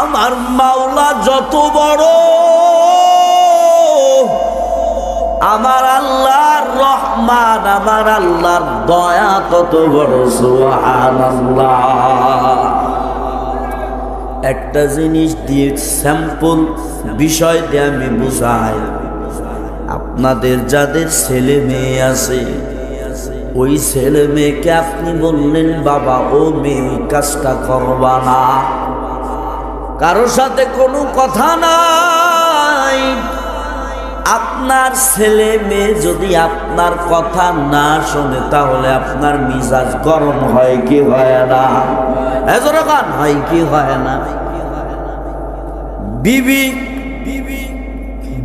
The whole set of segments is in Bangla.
আমার মাওলা যত বড়, আমার আল্লাহর রহমান, আমার আল্লাহর দয়া তত বড়। সুবহানাল্লাহ। একটা জিনিস দিয়ে স্যাম্পল বিষয় দিয়ে আমি বুঝাই, আপনাদের যাদের ছেলে মেয়ে আছে, ওই ছেলে মেয়েকে আপনি বললেন বাবা ও মেয়ে ওই কাজটা করবা না, কারোর সাথে কোনো কথা নাই। আপনার ছেলে মেয়ে যদি আপনার কথা না শোনে তাহলে আপনার মিজাজ গরম হয় কি হয় না? এজরকান হয় কি হয় না?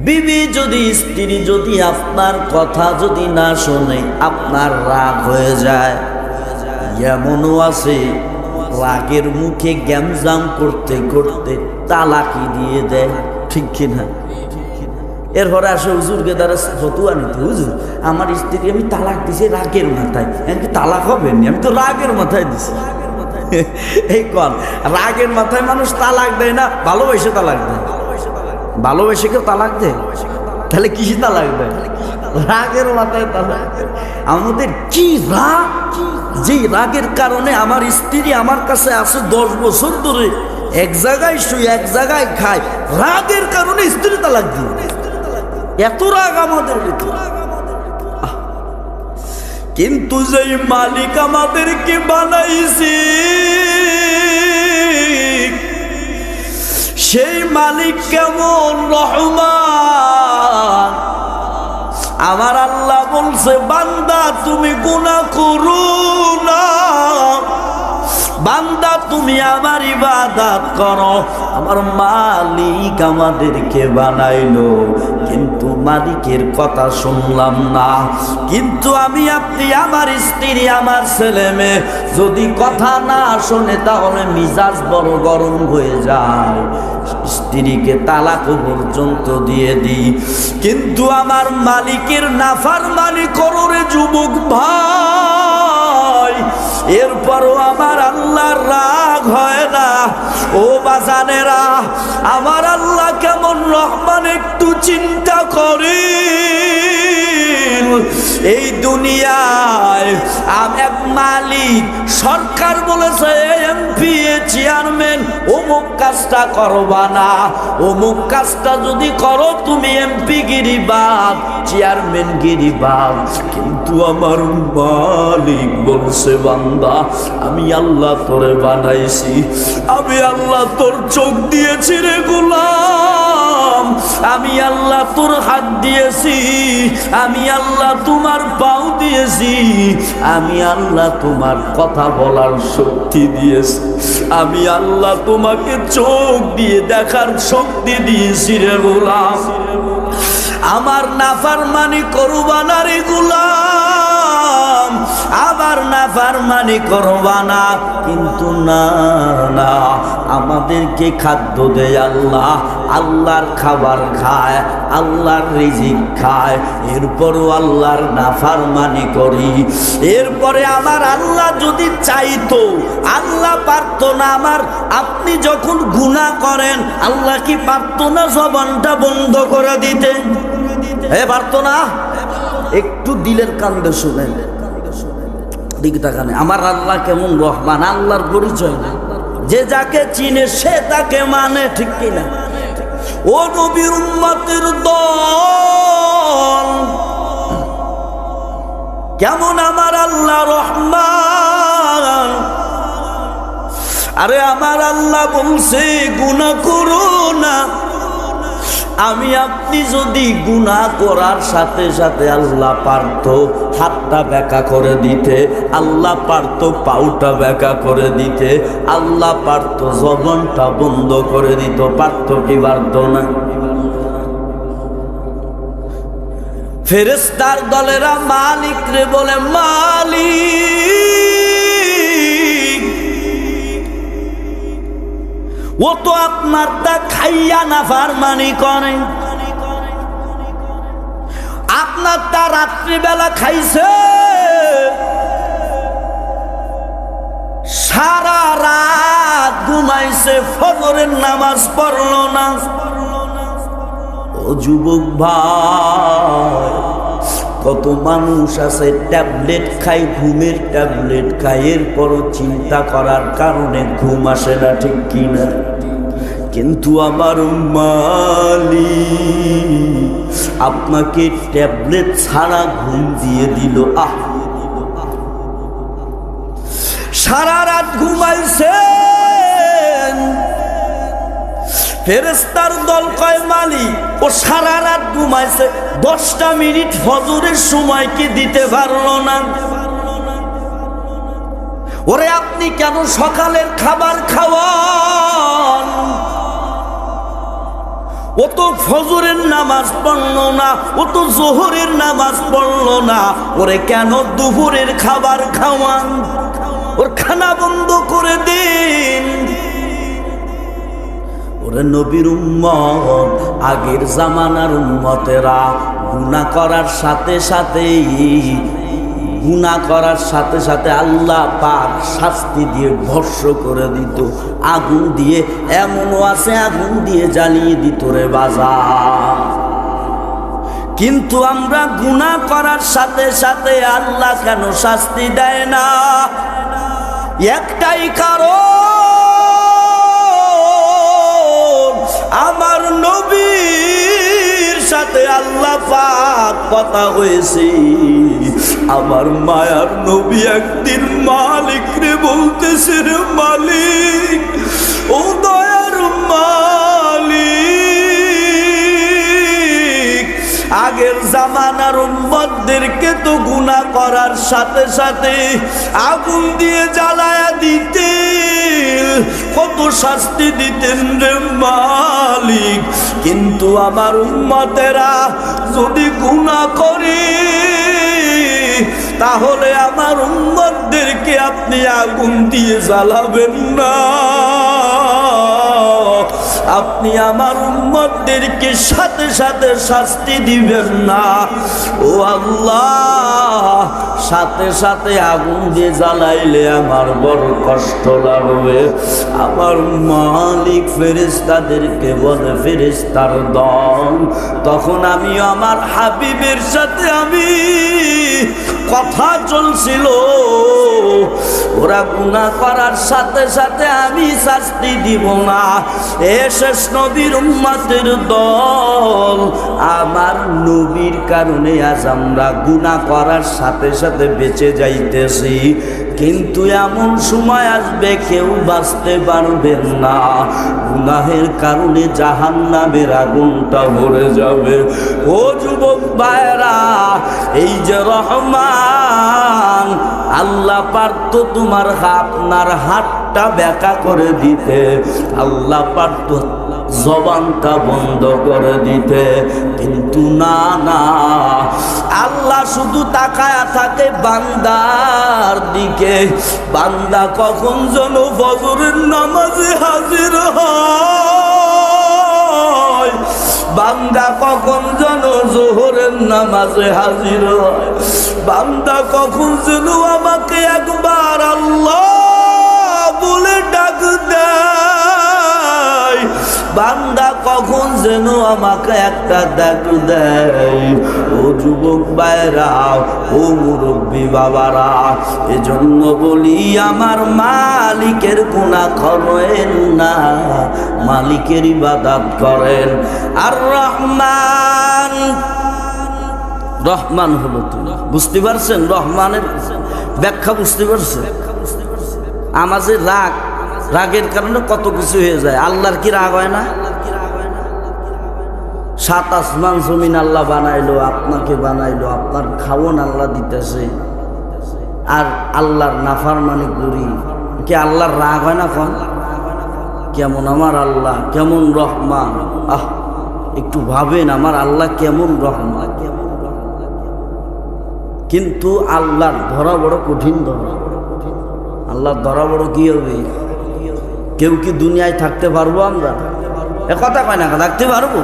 বিবি যদি, স্ত্রী যদি আপনার কথা যদি না শোনে আপনার রাগ হয়ে যায়। এমনও আছে রাগের মুখে গ্যামজাম করতে করতে তালাকি দিয়ে দেয়, ঠিক কিনা? এরপরে আসে হুজুরকে দ্বারা ফতুয়া নিতে, হুজুর আমার স্ত্রী আমি তালাক দিছি রাগের মাথায়। এমনকি তালাক হবেনি, আমি তো রাগের মাথায় দিছি। এই কন রাগের মাথায় মানুষ তালাক দেয় না, ভালোবেসে তালাক দেয়। ভালোবেসে কেউ তালাক দেয়? তাহলে কিসে তালাক দেয়? রাগের মাথায় তালাক দেয়। আমাদের কি রাগ, যে রাগের কারণে আমার স্ত্রী আমার কাছে আসে 10 বছর ধরে, এক জায়গায় শুই এক জায়গায় খায়, রাগের কারণে স্ত্রী তালাক দিই। এত রাগ আমাদের ভিতরে। কিন্তু যেই মালিক আমাদেরকে বানাইছি, সেই মালিক কেমন রহমান। আমার আল্লাহ বলছে বান্দা তুমি গুনাহ করো না, বান্দা তুমি আমার ইবাদত করো। আমার মালিক আমাদেরকে বানাইলো, কিন্তু মালিকের কথা শুনলাম না। কিন্তু আমি আপনি, আমার স্ত্রী, আমার ছেলে মেয়ে যদি কথা না শোনে তাহলে মিজাজ বড় গরম হয়ে যায়, স্ত্রীকে তালাক পর্যন্ত দিয়ে দিই। কিন্তু আমার মালিকের নাফরমানি করো রে যুবক ভাই, এরপরও আমার আল্লাহর রাগ হয় না। ও বাজানেরা, আমার আল্লাহ কেমন রহমান একটু চিন্তা করি। এই দুনিয়ায় এক মালিক, সরকার বলেছে এমপি চেয়ারম্যান অমুক কাজটা করবা না, অমুক কাজটা যদি করো তুমি এমপি গিরি বাদ, চেয়ারম্যান গিরি বাদ। কিন্তু আমার মালিক বলছে বান্দা আমি আল্লাহ তোরে বানাইছি, আমি আল্লাহ তোর চোখ দিয়েছি রে গোলাম, আমি আল্লাহ তোর হাত দিয়েছি, আমি আল্লাহ তোমার পাও দিয়েছি, আমি আল্লাহ তোমার কথা বলার শক্তি দিয়েছি, আমি আল্লাহ তোমাকে চোখ দিয়ে দেখার শক্তি দিয়েছি রে গোলাম। আমার নাফরমানি করবা না রে গোলাম, আবার নাফরমানি করবা না। কিন্তু না না, আমাদেরকে খাদ্য দেয় আল্লাহ, আল্লাহর খাবার খায়, আল্লাহর রিজিক খায়, এরপরও আল্লাহর নাফরমানি করি। এরপরে আমার আল্লাহ যদি চাইতো, আল্লাহ পারতো না। আমার আপনি যখন গুনাহ করেন আল্লাহ কি পারতো না জবানটা বন্ধ করে দিতে? পারতো না? একটু দিলের কান্দে শুনেন, দিকে তাকানে। আমার আল্লাহ কেমন রহমান, আল্লাহর পরিচয় না, যে যাকে চিনে সে তাকে মানে, ঠিক কিনা? ও নবীর উম্মতের দল, কেমন আমার আল্লাহ রহমান। আরে আমার আল্লাহ বলছে গুনাহ করো না। আমি আপনি যদি গুনাহ করার সাথে সাথে আল্লাহ পারতো হাতটা বেঁকা করে দিতে, আল্লাহ পারতো পাউটা বেঁকা করে দিতে, আল্লাহ পারতো জবানটা বন্ধ করে দিত, পারতো কি পারতো না? ফেরেশতার দলেরা মালিক রে বলে মালিক, ও তো আপনার তা খাইয়া নাফরমানি করে, আপনার তা রাত্রিবেলা খাইছে, সারা রাত ঘুমাইছে, ফজরের নামাজ পড়ল না। ও যুবক ভাই, কত মানুষ আছে ট্যাবলেট খায়, ঘুমের ট্যাবলেট খায়, এরপরও চিন্তা করার কারণে ঘুম আসে না, ঠিক কিনা? কিন্তু আমার মালিক আপনাকে ট্যাবলেট ছাড়া ঘুম দিয়ে দিল। সারা রাত ঘুমাইছেন, ফেরেশতার দল কয় মালিক ও সারা রাত ঘুমাইছে, 10টা মিনিট ফজরের সময় কি দিতে পারলো না? ওরে আপনি কেন সকালের খাবার খাওয়ান? ও তো ফজরের নামাজ পড়লো না, ও তো জোহরের নামাজ পড়লো না, ওরে কেন দুপুরের খাবার খাওয়ান? ওর খানা বন্ধ করে দিন। ওরে নবীর উম্মত, আগের জামানার উম্মতেরা গুনাহ করার সাথে সাথে আল্লাহ পাক শাস্তি দিয়ে ভস্ম করে দিত, আগুন দিয়ে, এমনও আছে আগুন দিয়ে জ্বালিয়ে দিত রে বাজার। কিন্তু আমরা গুনাহ করার সাথে সাথে আল্লাহ কেন শাস্তি দেয় না? একটাই কারণ, আমার নবীর সাথে আল্লাহ পাক কথা হয়েছে। আমার মায়ার নবী একদিন মালিক রে বলতেছে, রে মালিক, ও দয়ার মালিক, আগের জামানার উম্মতদেরকে তো গুনাহ করার সাথে সাথে আগুন দিয়ে জ্বালায়া দিতেন, কত শাস্তি দিতেন রে মালিক। কিন্তু আমার উম্মতেরা যদি গুনাহ করে তাহলে আমার উম্মতদেরকে আপনি আগুন দিয়ে জ্বালাবেন না, আপনি আমার উম্মতদেরকে সাথে সাথে শাস্তি দিবেন না। ও আল্লাহ, সাথে সাথে আগুন দিয়ে জ্বালাইলে আমার বড় কষ্ট লাগবে। আমার মালিক ফেরেশতাদেরকে বলে, ফেরেশতার দল, তখন আমি আমার হাবিবের সাথে কথা চলছিল, ওরা গুনাহ করার সাথে সাথে আমি শাস্তি দিব না। এ শেষ নবীর উম্মতের দল, আমার নবীর কারণে আজ আমরা গুনাহ করার সাথে সাথে বেঁচে যাইতেছি। কিন্তু এমন সময় আসবে কেউ বাঁচতে পারবেন না, গুনাহের কারণে জাহান্নামের আগুনটা ভরে যাবে। ও যুবক ভাইরা, এই যে রহমান, আল্লাহ পারত তোমার আপনার হাতটা ব্যাকা করে দিতে, আল্লাহ পারত জবানটা বন্ধ করে দিতে, কিন্তু না, আল্লাহ শুধু তাকায়া থাকে বান্দার দিকে। বান্দা কখন যেন ফজরের নামাজে হাজির হয়, বান্দা কখন যেন জোহরের নামাজে হাজির হয়, বান্দা কখন যেন আমাকে একবার আল্লাহ বলে ডাক দেয়, বান্দা কখন যেন আমাকে একটা ডাক দেয়। ও যুবক ভাইরা, ও মুরব্বী বাবারা, এজন্য বলি আমার মালিকের গুনাহ করেন না, মালিকের ইবাদত করেন। আর রহমান, রহমান হলো তুমি, বুঝতে পারছেন? রহমানের ব্যাখ্যা বুঝতে পারছেন? আমাদের রাগের কারণে কত কিছু হয়ে যায়। আল্লাহর কি রাগ হয় না? 7 আসমান জমিন আল্লাহ বানাইলো, আপনাকে বানাইলো, আপনার খাওন আল্লাহ দিতেছে, আর আল্লাহর নাফরমানি করি, কি আল্লাহর রাগ হয় না? কোন কেমন আমার আল্লাহ, কেমন রহমান! একটু ভাবেন আমার আল্লাহ কেমন রহমান। কিন্তু আল্লাহর ধরা বড় কঠিন ধরা। আল্লাহর ধরা বড় কি হবে? কেউ কি দুনিয়ায় থাকতে পারবো? আমরা এ কথা কয় না, থাকতে পারবো?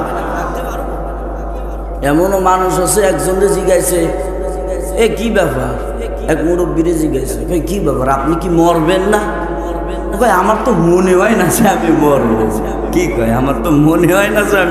এমনও মানুষ আছে, একজনে জিজ্ঞাসে, এ কি ব্যাপার? এক মুরব্বীরে জিজ্ঞাসে, কি ব্যাপার, আপনি কি মরবেন না? ও কয় আমার তো মনে হয় না যে আমি মরবো। কি কয় আমার তো মনে হয় না যে আমি